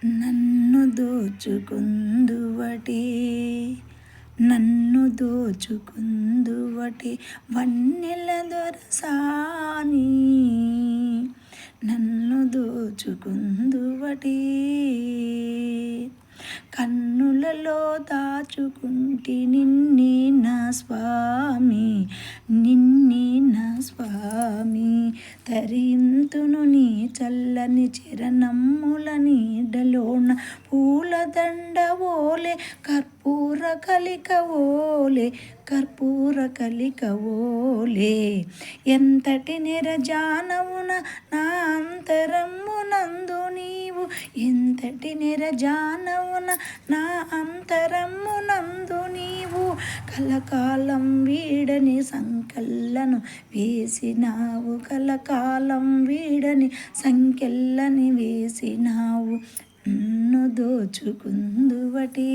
నన్ను దోచుకుందువటే నన్ను దోచుకుందువటే వన్నెల దొరసాని నన్ను దోచుకుందువటే కన్నులలో దాచుకుంటి నిన్నే నా స్వామి నిన్నే నా స్వామి తరింతును నీ చల్లని చిరణమ్ముల నీడలోన పూలదండ ఓలే కర్పూర కలిక ఓలే కర్పూర కలిక ఓలే ఎంతటి నిరజానవున నా అంతరమ్మునందు నీవు ఎంతటి నిరజానవున నా అంతరమ్మునందు నీవు కలకాలం వీడని సంకల్లను వేసినావు కలకాలం వీడని సంకెళ్ళని వేసినావు నన్ను దోచుకుందువటే